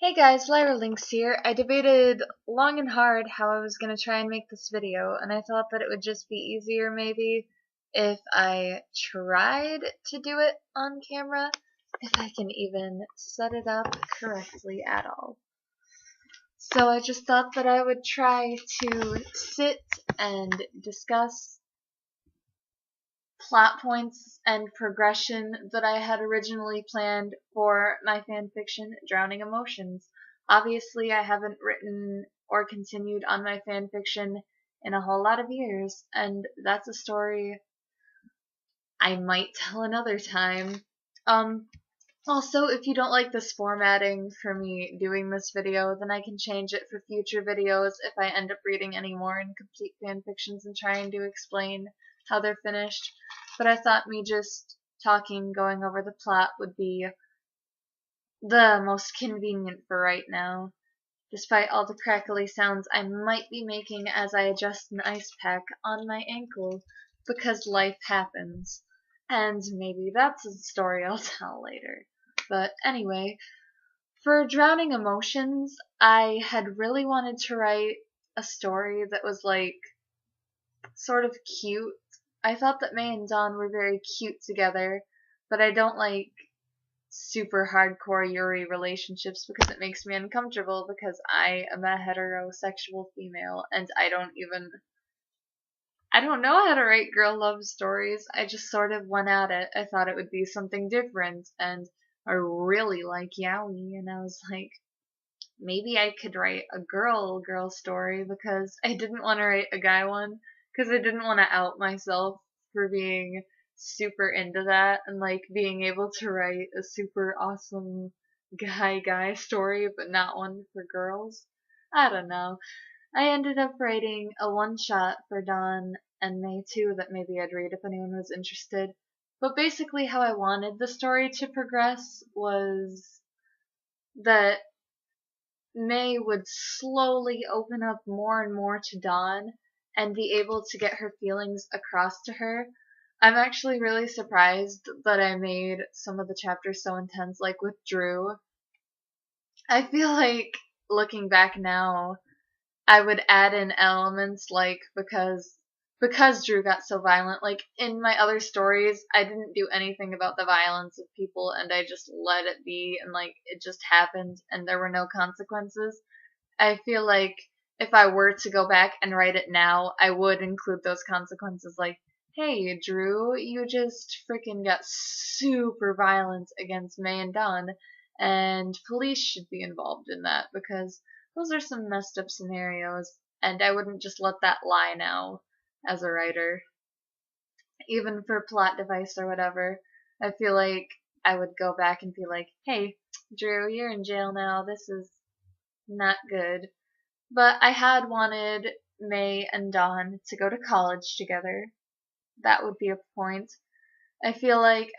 Hey guys, Lyra Linx here. I debated long and hard how I was going to try and make this video, and I thought that it would just be easier maybe if I tried to do it on camera, if I can even set it up correctly at all. So I just thought that I would try to sit and discuss plot points and progression that I had originally planned for my fanfiction, Drowning Emotions. Obviously, I haven't written or continued on my fanfiction in a whole lot of years, and that's a story I might tell another time. Also, if you don't like this formatting for me doing this video, then I can change it for future videos if I end up reading any more incomplete fanfictions and trying to explain how they're finished. But I thought me just talking, going over the plot would be the most convenient for right now, despite all the crackly sounds I might be making as I adjust an ice pack on my ankle, because life happens. And maybe that's a story I'll tell later. But anyway, for Drowning Emotions, I had really wanted to write a story that was like sort of cute. I thought that May and Dawn were very cute together, but I don't like super hardcore Yuri relationships because it makes me uncomfortable because I am a heterosexual female and I don't know how to write girl love stories. I just sort of went at it. I thought it would be something different, and I really like yaoi, and I was like, maybe I could write a girl story because I didn't want to write a guy one because I didn't want to out myself for being super into that and like being able to write a super awesome guy story but not one for girls. I don't know. I ended up writing a one-shot for Dawn and May too that maybe I'd read if anyone was interested. But basically how I wanted the story to progress was that May would slowly open up more and more to Dawn and be able to get her feelings across to her. I'm actually really surprised that I made some of the chapters so intense, like with Drew. I feel like, looking back now, I would add in elements like because Drew got so violent. Like in my other stories, I didn't do anything about the violence of people and I just let it be and like it just happened and there were no consequences. I feel like if I were to go back and write it now, I would include those consequences like, hey, Drew, you just freaking got super violent against May and Dawn, and police should be involved in that because those are some messed up scenarios, and I wouldn't just let that lie now as a writer. Even for plot device or whatever, I feel like I would go back and be like, hey, Drew, you're in jail now. This is not good. But I had wanted May and Dawn to go to college together. That would be a point. I feel like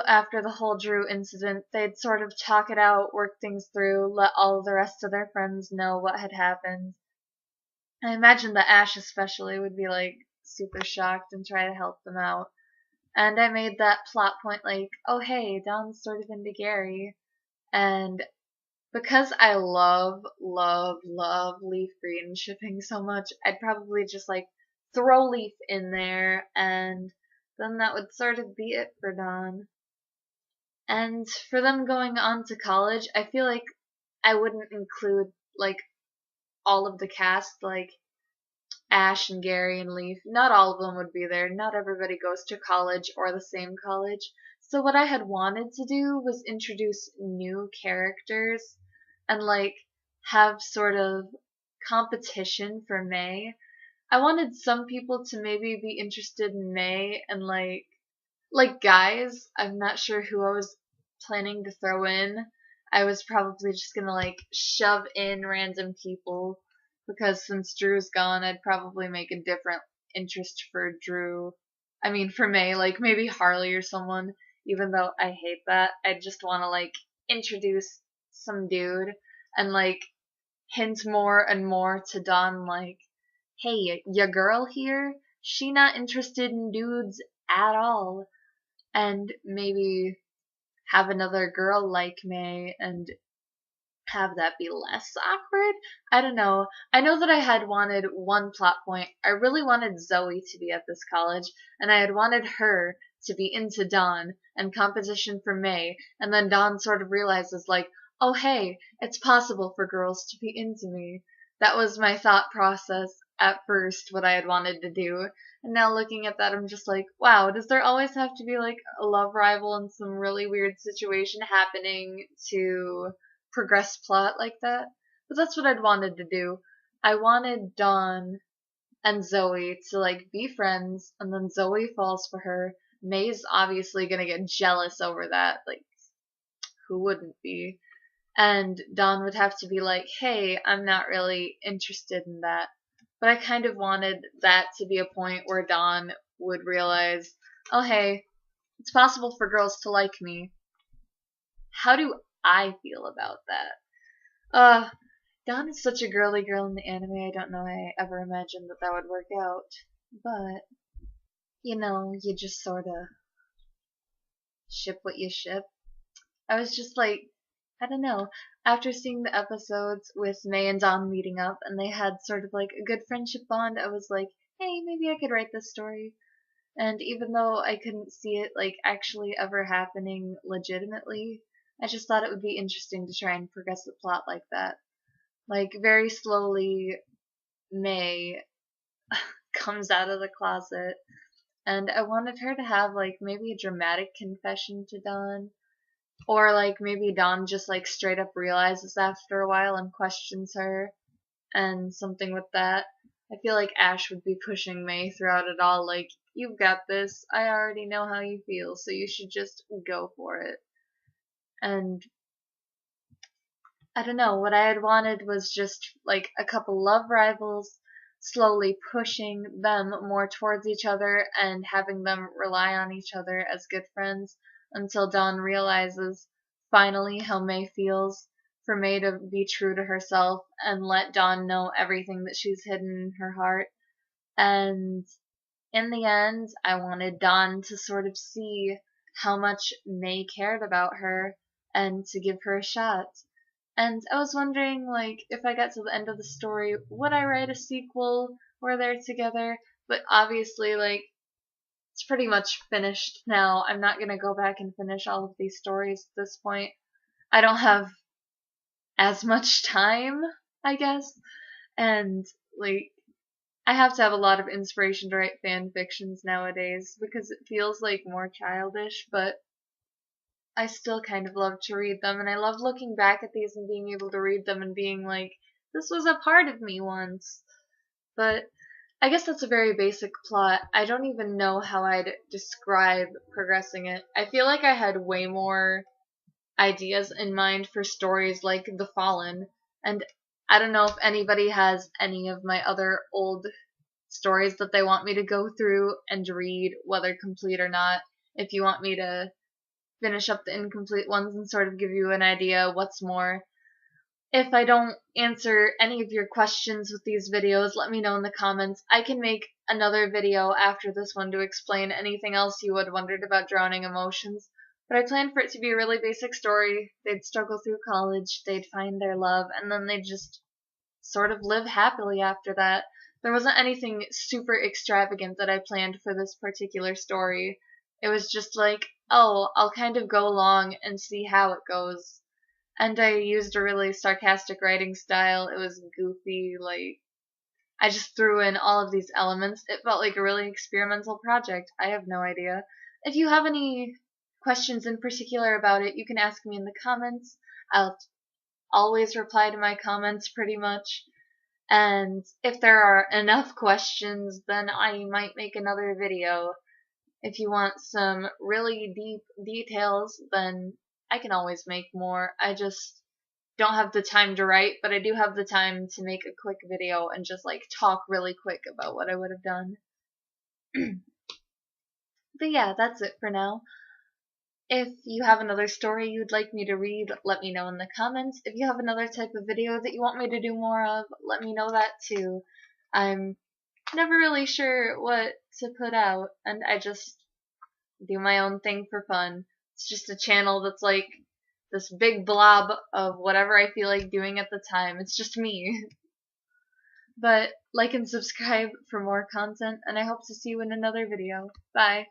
after the whole Drew incident, they'd sort of talk it out, work things through, let all the rest of their friends know what had happened. I imagine that Ash especially would be like super shocked and try to help them out. And I made that plot point like, oh hey, Dawn's sort of into Gary. And because I love Leaf Green shipping so much, I'd probably just like throw Leaf in there and then that would sort of be it for Dawn. And for them going on to college, I feel like I wouldn't include like all of the cast, like Ash and Gary and Leaf. Not all of them would be there. Not everybody goes to college or the same college. So what I had wanted to do was introduce new characters and like have sort of competition for May. I wanted some people to maybe be interested in May and like guys. I'm not sure who I was planning to throw in. I was probably just gonna like shove in random people because since Drew's gone, I'd probably make a different interest for Drew. I mean, for May, like maybe Harley or someone, even though I hate that. I just want to like introduce some dude and like hint more and more to Dawn, like, hey, your girl here, she not interested in dudes at all. And maybe have another girl like May and have that be less awkward. I don't know. I know that I had wanted one plot point. I really wanted Zoe to be at this college, and I had wanted her to be into Dawn and competition for May, and then Dawn sort of realizes, like, oh hey, it's possible for girls to be into me. That was my thought process at first, what I had wanted to do. And now looking at that, I'm just like, wow, does there always have to be like a love rival and some really weird situation happening to progress plot like that? But that's what I'd wanted to do. I wanted Dawn and Zoe to like be friends, and then Zoe falls for her. May's obviously gonna get jealous over that. Like, who wouldn't be? And Dawn would have to be like, hey, I'm not really interested in that. But I kind of wanted that to be a point where Dawn would realize, oh, hey, it's possible for girls to like me. How do I feel about that? Dawn is such a girly girl in the anime. I don't know I ever imagined that that would work out. But, you know, you just sort of ship what you ship. I was just like, I don't know. After seeing the episodes with May and Dawn meeting up and they had sort of like a good friendship bond, I was like, hey, maybe I could write this story. And even though I couldn't see it like actually ever happening legitimately, I just thought it would be interesting to try and progress the plot like that. Like very slowly May comes out of the closet and I wanted her to have like maybe a dramatic confession to Dawn. Or like maybe Dawn just like straight up realizes after a while and questions her and something with that. I feel like Ash would be pushing May throughout it all, like, you've got this, I already know how you feel, so you should just go for it. And I don't know, what I had wanted was just like a couple love rivals slowly pushing them more towards each other and having them rely on each other as good friends until Dawn realizes finally how May feels for May to be true to herself and let Dawn know everything that she's hidden in her heart. And in the end, I wanted Dawn to sort of see how much May cared about her and to give her a shot. And I was wondering, like, if I got to the end of the story, would I write a sequel where they're together? But obviously, like, it's pretty much finished now. I'm not gonna go back and finish all of these stories at this point. I don't have as much time, I guess. And, like, I have to have a lot of inspiration to write fan fictions nowadays because it feels like more childish, but I still kind of love to read them, and I love looking back at these and being able to read them and being like, this was a part of me once. But I guess that's a very basic plot. I don't even know how I'd describe progressing it. I feel like I had way more ideas in mind for stories like The Fallen, and I don't know if anybody has any of my other old stories that they want me to go through and read, whether complete or not. If you want me to finish up the incomplete ones and sort of give you an idea what's more. If I don't answer any of your questions with these videos, let me know in the comments. I can make another video after this one to explain anything else you had wondered about Drowning Emotions. But I planned for it to be a really basic story. They'd struggle through college, they'd find their love, and then they'd just sort of live happily after that. There wasn't anything super extravagant that I planned for this particular story. It was just like, oh, I'll kind of go along and see how it goes. And I used a really sarcastic writing style. It was goofy, like, I just threw in all of these elements. It felt like a really experimental project. I have no idea. If you have any questions in particular about it, you can ask me in the comments. I'll always reply to my comments pretty much. And if there are enough questions, then I might make another video. If you want some really deep details, then I can always make more. I just don't have the time to write, but I do have the time to make a quick video and just like talk really quick about what I would have done. But yeah, that's it for now. If you have another story you'd like me to read, let me know in the comments. If you have another type of video that you want me to do more of, let me know that too. I'm never really sure what to put out, and I just do my own thing for fun. It's just a channel that's like this big blob of whatever I feel like doing at the time. It's just me. But like and subscribe for more content, and I hope to see you in another video. Bye.